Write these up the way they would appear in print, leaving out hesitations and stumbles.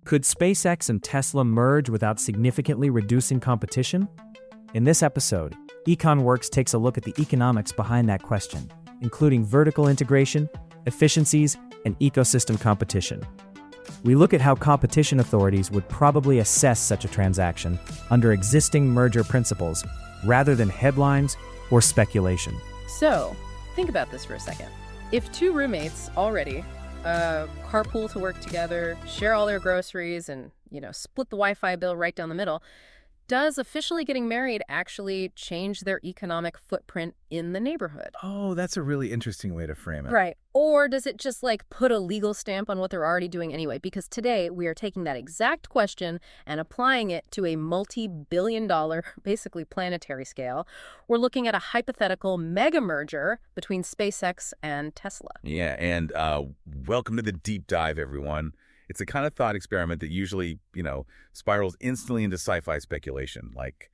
Could SpaceX and Tesla merge without significantly reducing competition? In this episode, EconWorks takes a look at the economics behind that question, including vertical integration, efficiencies, and ecosystem competition. We look at how competition authorities would probably assess such a transaction under existing merger principles, rather than headlines or speculation. So, think about this for a second. If two roommates already carpool to work together, share all their groceries, and, split the Wi-Fi bill right down the middle, does officially getting married actually change their economic footprint in the neighborhood? Oh, that's a really interesting way to frame it. Right. Or does it just put a legal stamp on what they're already doing anyway? Because today we are taking that exact question and applying it to a multi-billion-dollar, basically planetary scale. We're looking at a hypothetical mega merger between SpaceX and Tesla. Yeah, and welcome to the deep dive, everyone. It's a kind of thought experiment that usually, spirals instantly into sci-fi speculation, like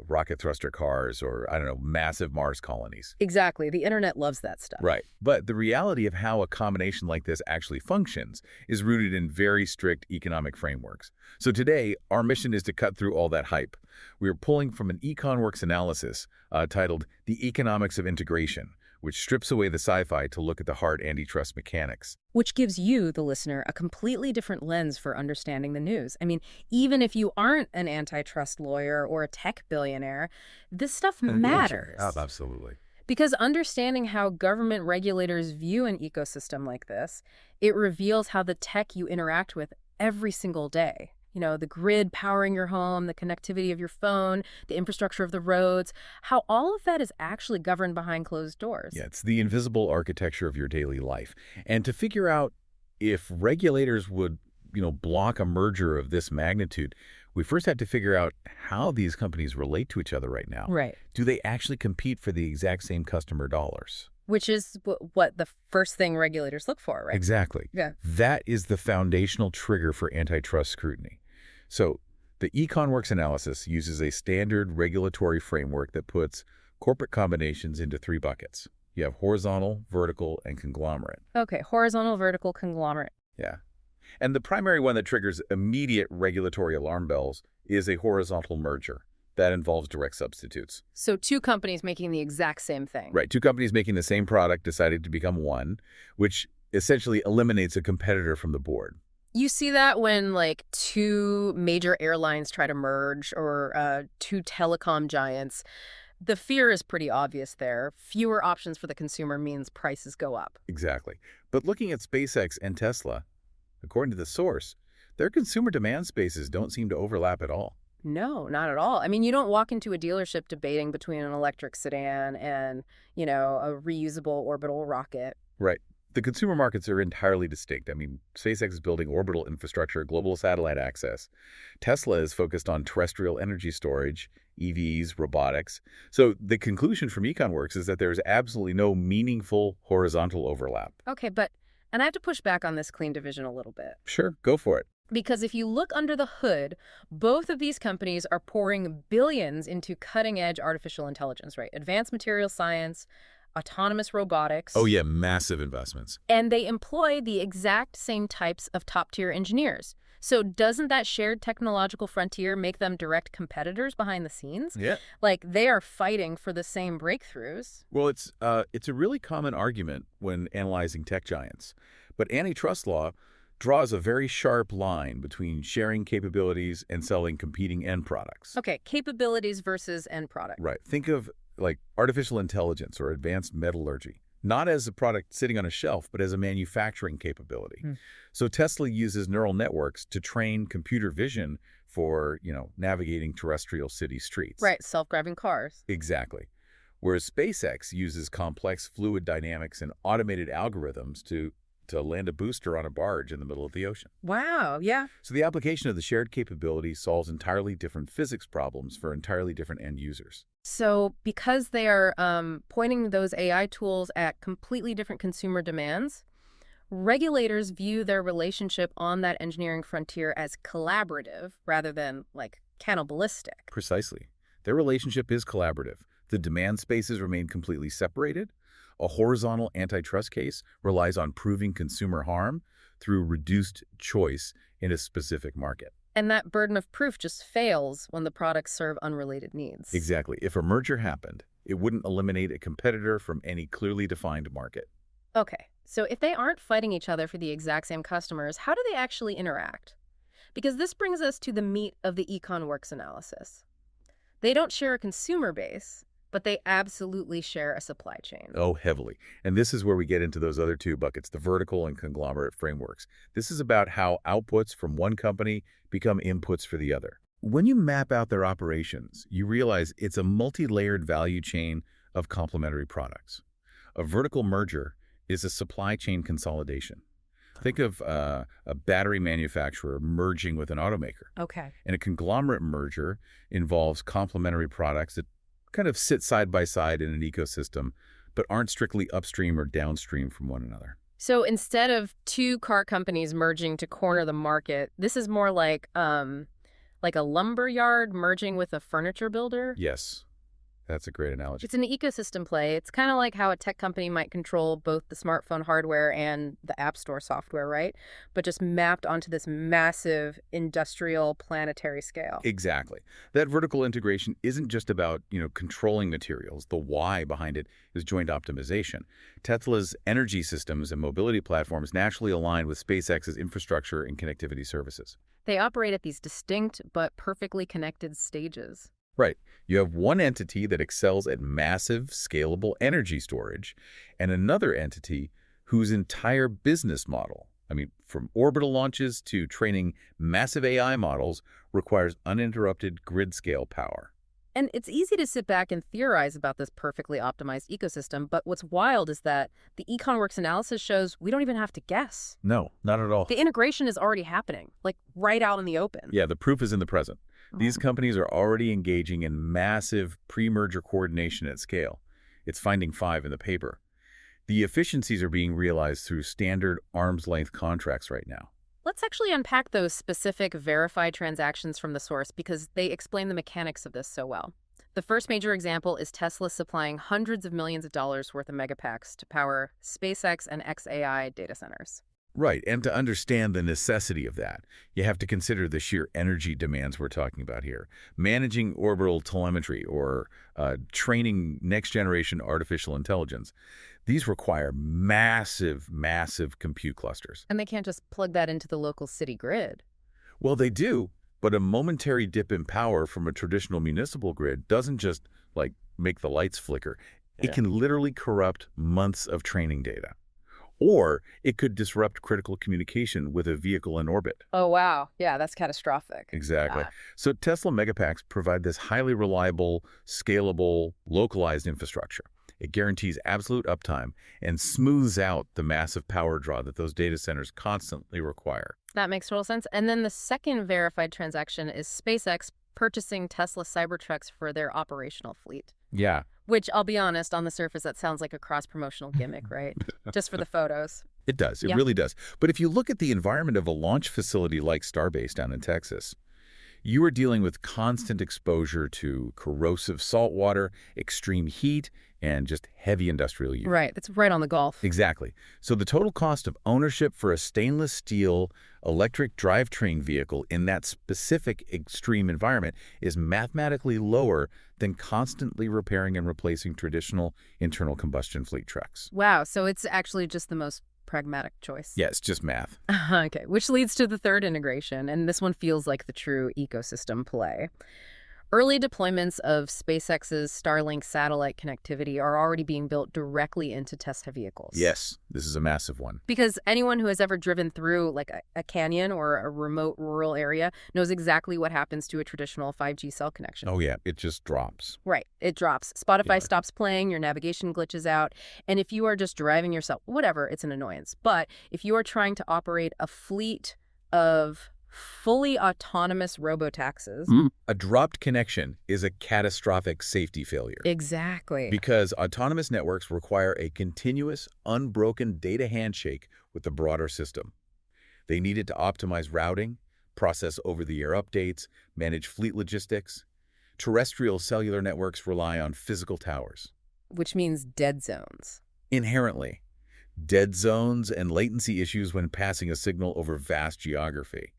rocket thruster cars or, massive Mars colonies. Exactly. The internet loves that stuff. Right. But the reality of how a combination like this actually functions is rooted in very strict economic frameworks. So today, our mission is to cut through all that hype. We are pulling from an EconWorks analysis titled The Economics of Integration, which strips away the sci-fi to look at the hard antitrust mechanics. Which gives you, the listener, a completely different lens for understanding the news. I mean, even if you aren't an antitrust lawyer or a tech billionaire, this stuff matters. Oh, absolutely. Because understanding how government regulators view an ecosystem like this, it reveals how the tech you interact with every single day, the grid powering your home, the connectivity of your phone, the infrastructure of the roads, how all of that is actually governed behind closed doors. Yeah, it's the invisible architecture of your daily life. And to figure out if regulators would, block a merger of this magnitude, we first have to figure out how these companies relate to each other right now. Right. Do they actually compete for the exact same customer dollars? Which is what the first thing regulators look for, right? Exactly. Yeah. That is the foundational trigger for antitrust scrutiny. So the EconWorks analysis uses a standard regulatory framework that puts corporate combinations into three buckets. You have horizontal, vertical, and conglomerate. Okay, horizontal, vertical, conglomerate. Yeah. And the primary one that triggers immediate regulatory alarm bells is a horizontal merger. That involves direct substitutes. So two companies making the exact same thing. Right. Two companies making the same product decided to become one, which essentially eliminates a competitor from the board. You see that when, two major airlines try to merge or two telecom giants. The fear is pretty obvious there. Fewer options for the consumer means prices go up. Exactly. But looking at SpaceX and Tesla, according to the source, their consumer demand spaces don't seem to overlap at all. No, not at all. I mean, you don't walk into a dealership debating between an electric sedan and, a reusable orbital rocket. Right. The consumer markets are entirely distinct. I mean, SpaceX is building orbital infrastructure, global satellite access. Tesla is focused on terrestrial energy storage, EVs, robotics. So the conclusion from EconWorks is that there's absolutely no meaningful horizontal overlap. Okay, and I have to push back on this clean division a little bit. Sure, go for it. Because if you look under the hood, both of these companies are pouring billions into cutting-edge artificial intelligence, right? Advanced material science, autonomous robotics. Oh, yeah, massive investments. And they employ the exact same types of top-tier engineers. So doesn't that shared technological frontier make them direct competitors behind the scenes? Yeah. They are fighting for the same breakthroughs. Well, it's a really common argument when analyzing tech giants. But antitrust law draws a very sharp line between sharing capabilities and selling competing end products. Okay, capabilities versus end product. Right. Think of artificial intelligence or advanced metallurgy, not as a product sitting on a shelf, but as a manufacturing capability. So Tesla uses neural networks to train computer vision for, navigating terrestrial city streets. Right, self-driving cars. Exactly. Whereas SpaceX uses complex fluid dynamics and automated algorithms to land a booster on a barge in the middle of the ocean. Wow, yeah. So the application of the shared capability solves entirely different physics problems for entirely different end users. So because they are pointing those AI tools at completely different consumer demands, regulators view their relationship on that engineering frontier as collaborative rather than, cannibalistic. Precisely. Their relationship is collaborative. The demand spaces remain completely separated. A horizontal antitrust case relies on proving consumer harm through reduced choice in a specific market. And that burden of proof just fails when the products serve unrelated needs. Exactly. If a merger happened, it wouldn't eliminate a competitor from any clearly defined market. Okay, so if they aren't fighting each other for the exact same customers, how do they actually interact? Because this brings us to the meat of the EconWorks analysis. They don't share a consumer base, but they absolutely share a supply chain. Oh, heavily. And this is where we get into those other two buckets, the vertical and conglomerate frameworks. This is about how outputs from one company become inputs for the other. When you map out their operations, you realize it's a multi-layered value chain of complementary products. A vertical merger is a supply chain consolidation. Think of a battery manufacturer merging with an automaker. Okay. And a conglomerate merger involves complementary products that kind of sit side by side in an ecosystem, but aren't strictly upstream or downstream from one another. So instead of two car companies merging to corner the market, this is more like a lumber yard merging with a furniture builder? Yes, that's a great analogy. It's an ecosystem play. It's kind of like how a tech company might control both the smartphone hardware and the App Store software, right? But just mapped onto this massive industrial planetary scale. Exactly. That vertical integration isn't just about, controlling materials. The why behind it is joint optimization. Tesla's energy systems and mobility platforms naturally align with SpaceX's infrastructure and connectivity services. They operate at these distinct but perfectly connected stages. Right. You have one entity that excels at massive, scalable energy storage, and another entity whose entire business model, from orbital launches to training massive AI models, requires uninterrupted grid-scale power. And it's easy to sit back and theorize about this perfectly optimized ecosystem, but what's wild is that the EconWorks analysis shows we don't even have to guess. No, not at all. The integration is already happening, like right out in the open. Yeah, the proof is in the present. These companies are already engaging in massive pre-merger coordination at scale. It's finding 5 in the paper. The efficiencies are being realized through standard arm's-length contracts right now. Let's actually unpack those specific verified transactions from the source because they explain the mechanics of this so well. The first major example is Tesla supplying hundreds of millions of dollars worth of megapacks to power SpaceX and XAI data centers. Right, and to understand the necessity of that, you have to consider the sheer energy demands we're talking about here. Managing orbital telemetry or training next-generation artificial intelligence, these require massive, massive compute clusters. And they can't just plug that into the local city grid. Well, they do, but a momentary dip in power from a traditional municipal grid doesn't just, make the lights flicker. It can literally corrupt months of training data. Or it could disrupt critical communication with a vehicle in orbit. Oh, wow. Yeah, that's catastrophic. Exactly. So Tesla Megapacks provide this highly reliable, scalable, localized infrastructure. It guarantees absolute uptime and smooths out the massive power draw that those data centers constantly require. That makes total sense. And then the second verified transaction is SpaceX purchasing Tesla Cybertrucks for their operational fleet. Yeah. Which, I'll be honest, on the surface, that sounds like a cross-promotional gimmick, right? Just for the photos. It does. It really does. But if you look at the environment of a launch facility like Starbase down in Texas, you are dealing with constant exposure to corrosive salt water, extreme heat, and just heavy industrial use. Right. That's right on the Gulf. Exactly. So the total cost of ownership for a stainless steel electric drivetrain vehicle in that specific extreme environment is mathematically lower than constantly repairing and replacing traditional internal combustion fleet trucks. Wow. So it's actually just the most pragmatic choice. Yeah, it's just math. Okay. Which leads to the third integration, and this one feels like the true ecosystem play. Early deployments of SpaceX's Starlink satellite connectivity are already being built directly into Tesla vehicles. Yes, this is a massive one. Because anyone who has ever driven through like a canyon or a remote rural area knows exactly what happens to a traditional 5G cell connection. Oh yeah, it just drops. Right, it drops. Spotify stops playing, your navigation glitches out, and if you are just driving yourself, whatever, it's an annoyance. But if you are trying to operate a fleet of fully autonomous robotaxis. A dropped connection is a catastrophic safety failure. Exactly. Because autonomous networks require a continuous, unbroken data handshake with the broader system. They need it to optimize routing, process over-the-air updates, manage fleet logistics. Terrestrial cellular networks rely on physical towers. Which means dead zones. Inherently. dead zones, and latency issues when passing a signal over vast geography.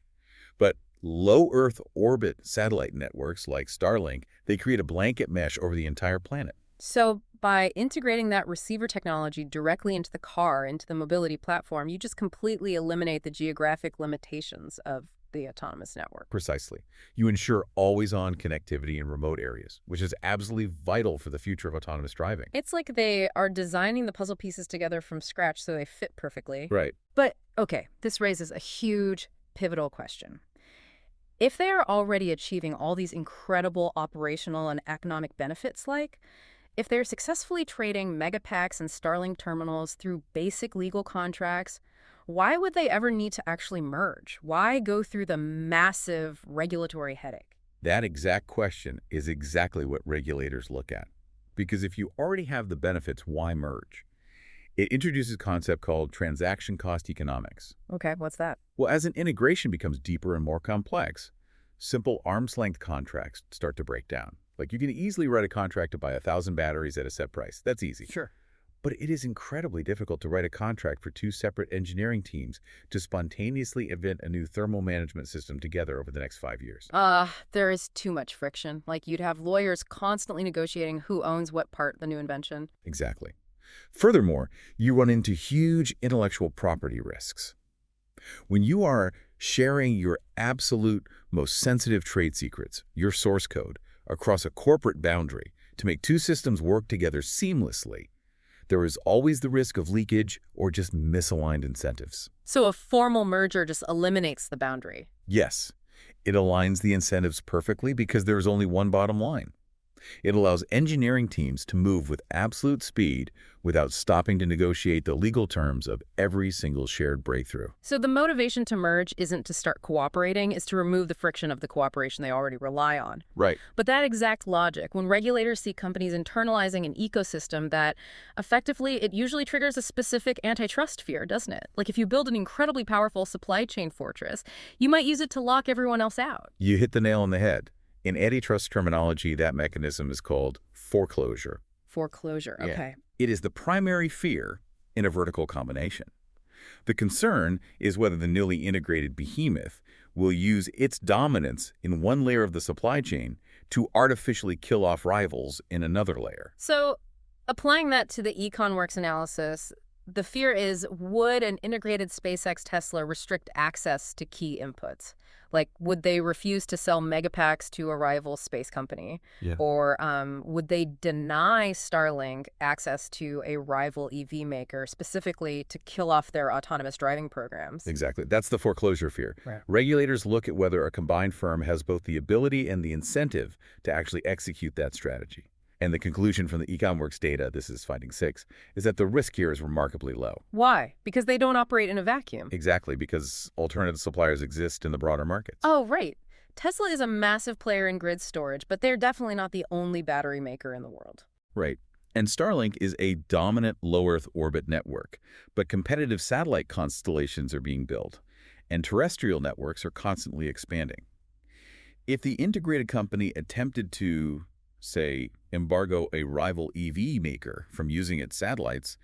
But low Earth orbit satellite networks like Starlink, they create a blanket mesh over the entire planet. So by integrating that receiver technology directly into the car, into the mobility platform, you just completely eliminate the geographic limitations of the autonomous network. Precisely. You ensure always-on connectivity in remote areas, which is absolutely vital for the future of autonomous driving. It's like they are designing the puzzle pieces together from scratch so they fit perfectly. Right. But, okay, this raises a huge, pivotal question. If they are already achieving all these incredible operational and economic benefits, like if they're successfully trading megapacks and Starlink terminals through basic legal contracts, why would they ever need to actually merge? Why go through the massive regulatory headache? That exact question is exactly what regulators look at. Because if you already have the benefits, why merge? It introduces a concept called transaction cost economics. Okay, what's that? Well, as an integration becomes deeper and more complex, simple arm's-length contracts start to break down. Like you can easily write a contract to buy 1,000 batteries at a set price. That's easy. Sure. But it is incredibly difficult to write a contract for two separate engineering teams to spontaneously invent a new thermal management system together over the next 5 years. There is too much friction. Like you'd have lawyers constantly negotiating who owns what part of the new invention. Exactly. Furthermore, you run into huge intellectual property risks. When you are sharing your absolute most sensitive trade secrets, your source code, across a corporate boundary to make two systems work together seamlessly, there is always the risk of leakage or just misaligned incentives. So a formal merger just eliminates the boundary. Yes, it aligns the incentives perfectly because there is only one bottom line. It allows engineering teams to move with absolute speed without stopping to negotiate the legal terms of every single shared breakthrough. So the motivation to merge isn't to start cooperating, it's to remove the friction of the cooperation they already rely on. Right. But that exact logic, when regulators see companies internalizing an ecosystem that effectively, it usually triggers a specific antitrust fear, doesn't it? Like if you build an incredibly powerful supply chain fortress, you might use it to lock everyone else out. You hit the nail on the head. In antitrust terminology, that mechanism is called foreclosure. Foreclosure, Yeah. okay. It is the primary fear in a vertical combination. The concern is whether the newly integrated behemoth will use its dominance in one layer of the supply chain to artificially kill off rivals in another layer. So applying that to the EconWorks analysis, the fear is, would an integrated SpaceX Tesla restrict access to key inputs? Like, would they refuse to sell megapacks to a rival space company? Yeah. Or would they deny Starlink access to a rival EV maker, specifically to kill off their autonomous driving programs? Exactly. That's the foreclosure fear. Right. Regulators look at whether a combined firm has both the ability and the incentive to actually execute that strategy. And the conclusion from the EconWorks data, this is finding 6, is that the risk here is remarkably low. Why? Because they don't operate in a vacuum. Exactly, because alternative suppliers exist in the broader markets. Oh, right. Tesla is a massive player in grid storage, but they're definitely not the only battery maker in the world. Right. And Starlink is a dominant low Earth orbit network, but competitive satellite constellations are being built, and terrestrial networks are constantly expanding. If the integrated company attempted to, say, embargo a rival EV maker from using its satellites,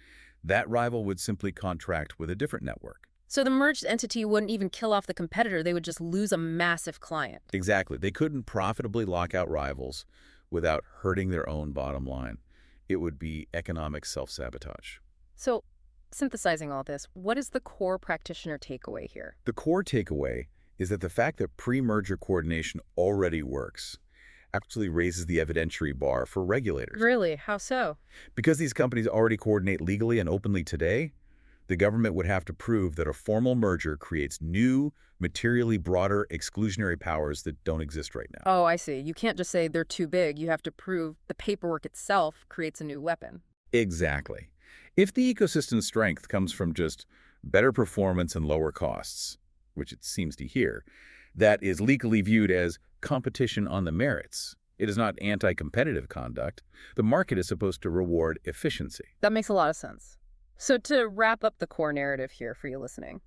that rival would simply contract with a different network. So the merged entity wouldn't even kill off the competitor, they would just lose a massive client. Exactly. They couldn't profitably lock out rivals without hurting their own bottom line. It would be economic self-sabotage. So, synthesizing all this, what is the core practitioner takeaway here? The core takeaway is that the fact that pre-merger coordination already works actually raises the evidentiary bar for regulators. Really? How so? Because these companies already coordinate legally and openly today, the government would have to prove that a formal merger creates new, materially broader exclusionary powers that don't exist right now. Oh, I see. You can't just say they're too big. You have to prove the paperwork itself creates a new weapon. Exactly. If the ecosystem's strength comes from just better performance and lower costs, which it seems to here, that is legally viewed as competition on the merits. It is not anti-competitive conduct. The market is supposed to reward efficiency. That makes a lot of sense. So to wrap up the core narrative here for you listening,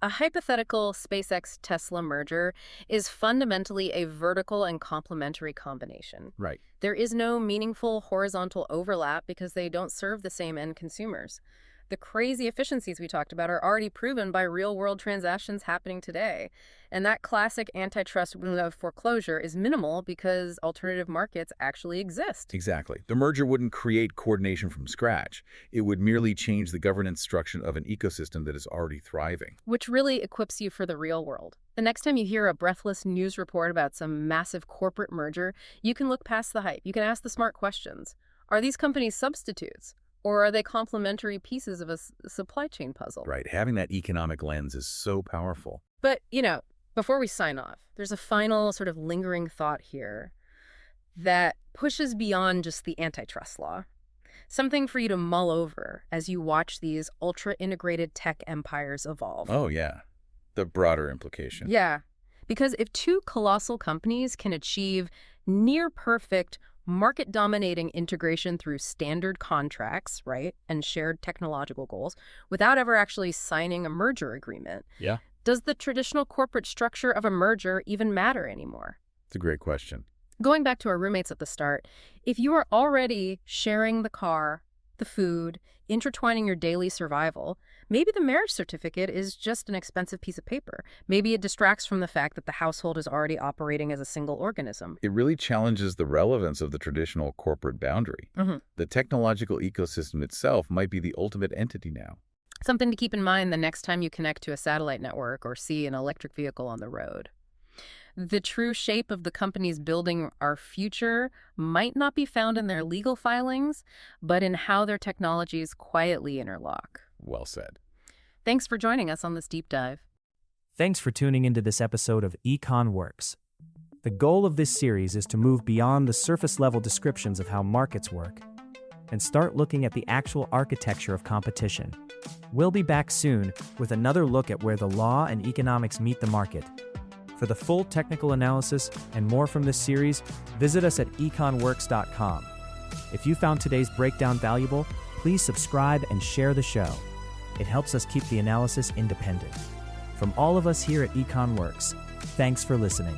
a hypothetical SpaceX-Tesla merger is fundamentally a vertical and complementary combination. Right. There is no meaningful horizontal overlap because they don't serve the same end consumers. The crazy efficiencies we talked about are already proven by real-world transactions happening today. And that classic antitrust foreclosure is minimal because alternative markets actually exist. Exactly. The merger wouldn't create coordination from scratch. It would merely change the governance structure of an ecosystem that is already thriving. Which really equips you for the real world. The next time you hear a breathless news report about some massive corporate merger, you can look past the hype. You can ask the smart questions. Are these companies substitutes? Or are they complementary pieces of a supply chain puzzle? Right. Having that economic lens is so powerful. But, before we sign off, there's a final sort of lingering thought here that pushes beyond just the antitrust law. Something for you to mull over as you watch these ultra-integrated tech empires evolve. Oh, yeah. The broader implication. Yeah, because if two colossal companies can achieve near-perfect market-dominating integration through standard contracts, right, and shared technological goals, without ever actually signing a merger agreement, Yeah. does the traditional corporate structure of a merger even matter anymore? It's a great question. Going back to our roommates at the start, if you are already sharing the car, the food, intertwining your daily survival, maybe the marriage certificate is just an expensive piece of paper. Maybe it distracts from the fact that the household is already operating as a single organism. It really challenges the relevance of the traditional corporate boundary. The technological ecosystem itself might be the ultimate entity now. Something to keep in mind the next time you connect to a satellite network or see an electric vehicle on the road. The true shape of the companies building our future might not be found in their legal filings, but in how their technologies quietly interlock. Well said. Thanks for joining us on this deep dive. Thanks for tuning into this episode of Econ Works. The goal of this series is to move beyond the surface-level descriptions of how markets work and start looking at the actual architecture of competition. We'll be back soon with another look at where the law and economics meet the market. For the full technical analysis and more from this series, visit us at econworks.com. If you found today's breakdown valuable, please subscribe and share the show. It helps us keep the analysis independent. From all of us here at EconWorks, thanks for listening.